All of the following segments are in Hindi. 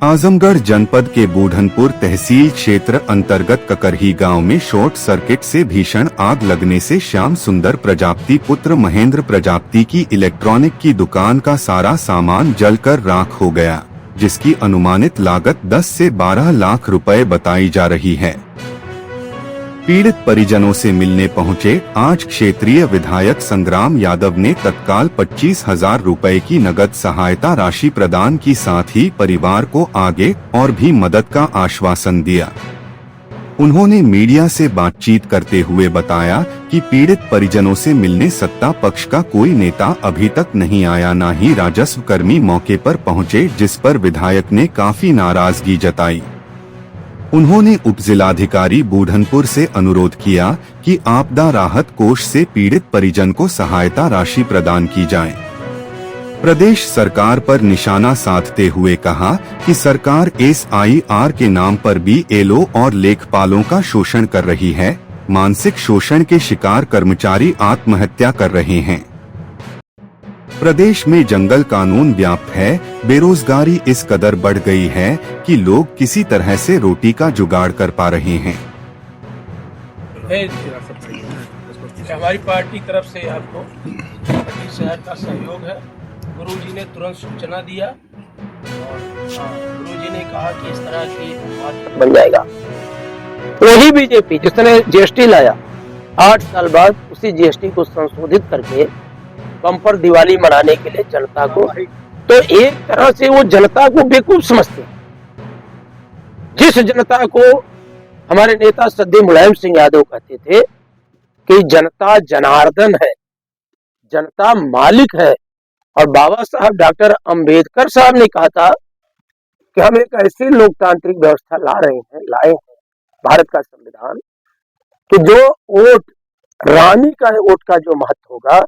आजमगढ़ जनपद के बूढ़नपुर तहसील क्षेत्र अंतर्गत ककरही गांव में शॉर्ट सर्किट से भीषण आग लगने से श्याम सुंदर प्रजापति पुत्र महेंद्र प्रजापति की इलेक्ट्रॉनिक की दुकान का सारा सामान जलकर राख हो गया, जिसकी अनुमानित लागत 10 से 12 लाख रुपए बताई जा रही है। पीड़ित परिजनों से मिलने पहुंचे आज क्षेत्रीय विधायक संग्राम यादव ने तत्काल 25,000 रुपए की नगद सहायता राशि प्रदान की, साथ ही परिवार को आगे और भी मदद का आश्वासन दिया। उन्होंने मीडिया से बातचीत करते हुए बताया कि पीड़ित परिजनों से मिलने सत्ता पक्ष का कोई नेता अभी तक नहीं आया, न ही राजस्व कर्मी मौके पर पहुंचे, जिस पर विधायक ने काफी नाराजगी जताई। उन्होंने उपजिलाधिकारी बूढ़नपुर से अनुरोध किया कि आपदा राहत कोष से पीड़ित परिजन को सहायता राशि प्रदान की जाए। प्रदेश सरकार पर निशाना साधते हुए कहा कि सरकार SIR के नाम पर BLO और लेखपालों का शोषण कर रही है। मानसिक शोषण के शिकार कर्मचारी आत्महत्या कर रहे हैं। प्रदेश में जंगल कानून व्याप्त है, बेरोजगारी इस कदर बढ़ गई है कि लोग किसी तरह से रोटी का जुगाड़ कर पा रहे हैं। हमारी पार्टी तरफ से आपको 25,000 का सहयोग है। गुरुजी ने तुरंत सूचना दिया और गुरुजी ने कहा कि इस तरह की बात बन जाएगा। वही बीजेपी जिसने GST लाया, 8 साल बाद उसी GST को संशोधित करके बम्पर दिवाली मनाने के लिए जनता को, तो एक तरह से वो जनता को बेवकूफ समझते हैं। जिस जनता को हमारे नेता सद्दी मुलायम सिंह यादव कहते थे कि जनता जनार्दन है, जनता मालिक है, और बाबा साहब डॉक्टर अंबेडकर साहब ने कहा था कि हम एक ऐसी लोकतांत्रिक व्यवस्था लाए हैं भारत का संविधान, कि जो वोट रानी का वोट का जो महत्व होगा,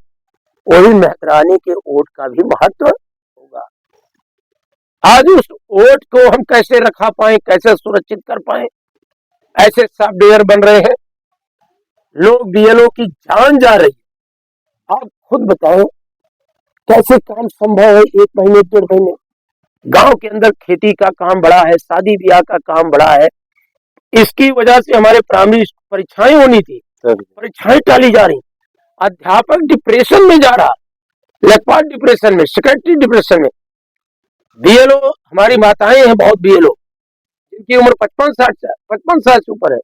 वही मेहतरानी के वोट का भी महत्व होगा। आज उस वोट को हम कैसे रखा पाए, कैसे सुरक्षित कर पाए, ऐसे सॉफ्टवेयर बन रहे हैं। लोग BLO की जान जा रही है। आप खुद बताओ कैसे काम संभव है? 1 महीने 1.5 महीने गांव के अंदर खेती का काम बड़ा है, शादी ब्याह का काम बड़ा है। इसकी वजह से हमारे प्राइमरी परीक्षाएं होनी थी, परीक्षाएं टाली जा रही। अध्यापक डिप्रेशन में जा रहा, लेखपाल डिप्रेशन में, सेक्रेटरी डिप्रेशन में। BLO हमारी माताएं हैं बहुत, BLO जिनकी उम्र 55 साल से ऊपर है,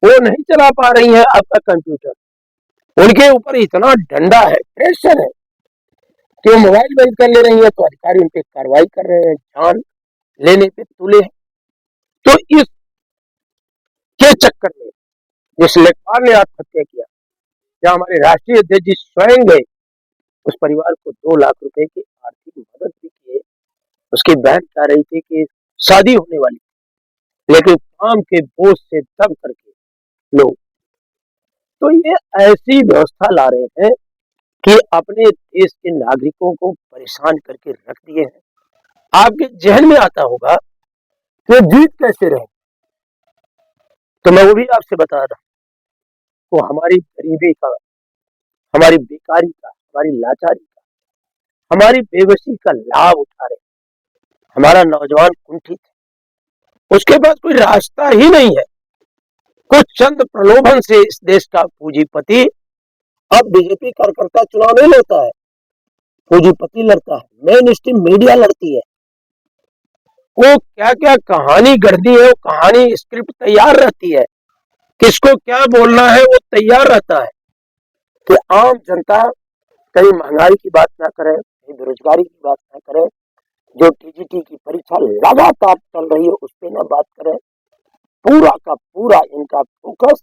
वो नहीं चला पा रही हैं आपका कंप्यूटर। उनके ऊपर इतना डंडा है, प्रेशर है कि वो मोबाइल बंद कर ले रही है तो अधिकारी उन पे कार्रवाई कर रहे हैं, जान लेने पे तुले हैं। तो इस के चक्कर में जिस लेखपाल ने आत्महत्या किया, या हमारे राष्ट्रीय अध्यक्ष जी स्वयं गए, उस परिवार को 2 लाख रुपए की आर्थिक मदद भी किए। उसकी बहन कह रही थी कि शादी होने वाली, लेकिन काम के बोझ से दब करके लोग, तो ये ऐसी व्यवस्था ला रहे हैं कि अपने देश के नागरिकों को परेशान करके रख दिए हैं। आपके जहन में आता होगा कि जीत कैसे रहे, तो मैं वो भी आपसे बता रहा हूं। वो हमारी गरीबी का, हमारी बेकारी का, हमारी लाचारी का, हमारी बेबसी का लाभ उठा रहे। हमारा नौजवान कुंठित है, उसके पास कोई रास्ता ही नहीं है। कुछ चंद प्रलोभन से इस देश का पूंजीपति, अब बीजेपी कार्यकर्ता चुनाव नहीं लड़ता है, पूंजीपति लड़ता है, मेन स्ट्रीम मीडिया लड़ती है। वो क्या क्या कहानी गढ़ती है, वो कहानी स्क्रिप्ट तैयार रहती है, किसको क्या बोलना है वो तैयार रहता है। कि आम जनता कहीं महंगाई की बात ना करे, कहीं बेरोजगारी की बात ना करे, जो TGT की परीक्षा लगातार चल रही है उस पर ना बात करे। पूरा का पूरा इनका फोकस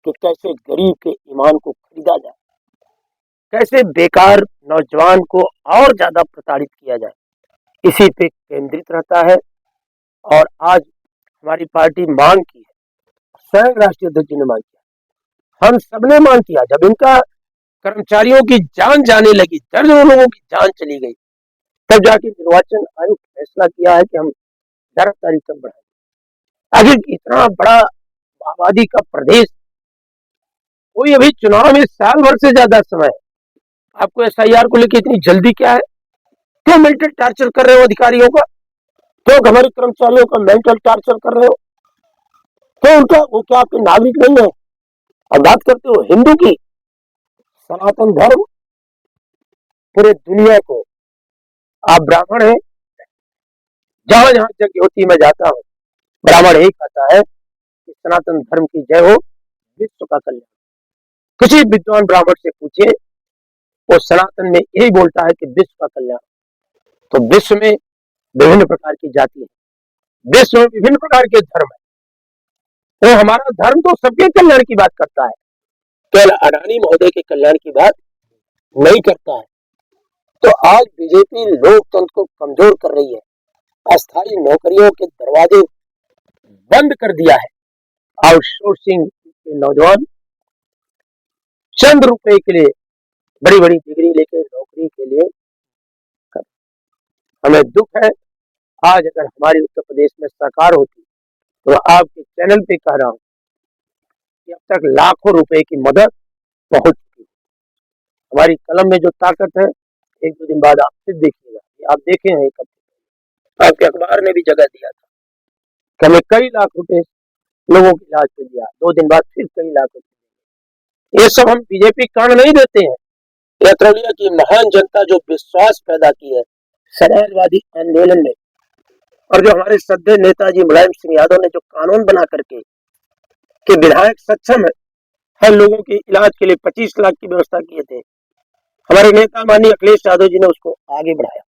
कि कैसे गरीब के ईमान को खरीदा जाए, कैसे बेकार नौजवान को और ज्यादा प्रताड़ित किया जाए, इसी पे केंद्रित रहता है। और आज हमारी पार्टी मांग की है, स्वयं राष्ट्रीय अध्यक्ष जी ने मांग किया, हम सबने मांग किया। जब इनका कर्मचारियों की जान जाने लगी, दर्जनों लोगों की जान चली गई, तब जाके निर्वाचन आयोग फैसला किया है कि हम 11 तारीख तक बढ़ाएंगे। आखिर इतना बड़ा आबादी का प्रदेश, कोई अभी चुनाव में साल भर से ज्यादा समय है, आपको SIR को लेकर इतनी जल्दी क्या है? क्यों मिलिट्री टार्चर कर रहे हो अधिकारियों का? क्यों हमारे कर्मचारियों का मेंटल टार्चर कर रहे हो? क्यों उनका वो क्या आपके नागरिक नहीं है? अब बात करते हो हिंदू की, सनातन धर्म पूरे दुनिया को, आप ब्राह्मण हैं, जहां जहां यज्ञ होती है मैं जाता हूँ, ब्राह्मण यही कहता है कि सनातन धर्म की जय हो, विश्व का कल्याण। किसी विद्वान ब्राह्मण से पूछिए, वो सनातन में यही बोलता है कि विश्व का कल्याण। तो विश्व में विभिन्न प्रकार की जाति है, विश्व में विभिन्न प्रकार के धर्म है, तो हमारा धर्म तो सबके कल्याण की बात करता है, केवल अडानी महोदय के कल्याण की बात नहीं करता है। तो आज बीजेपी लोकतंत्र को कमजोर कर रही है, अस्थायी नौकरियों के दरवाजे बंद कर दिया है, आउटसोर्सिंग के नौजवान चंद रुपए के लिए बड़ी बड़ी डिग्री लेके नौकरी के लिए हमें दुख है। आज अगर हमारी उत्तर प्रदेश में सरकार होती तो आपके चैनल पे कह रहा हूं कि अब तक लाखों रुपए की मदद पहुंच चुकी है। हमारी कलम में जो ताकत है, एक दो दिन बाद आप फिर देखिएगा, आप देखे हैं एक हफ्ते आपके अखबार ने भी जगह दिया था कि हमें कई लाख रुपए लोगों के इलाज पे दिया, 2 दिन बाद फिर कई लाख रुपए। ये सब हम बीजेपी कान नहीं देते हैं। यात्रा की महान जनता जो विश्वास पैदा की है समाजवादी आंदोलन में, और जो हमारे श्रद्धेय नेताजी मुलायम सिंह यादव ने जो कानून बना करके कि विधायक सक्षम है हर लोगों के इलाज के लिए 25 लाख की व्यवस्था किए थे, हमारे नेता माननीय अखिलेश यादव जी ने उसको आगे बढ़ाया।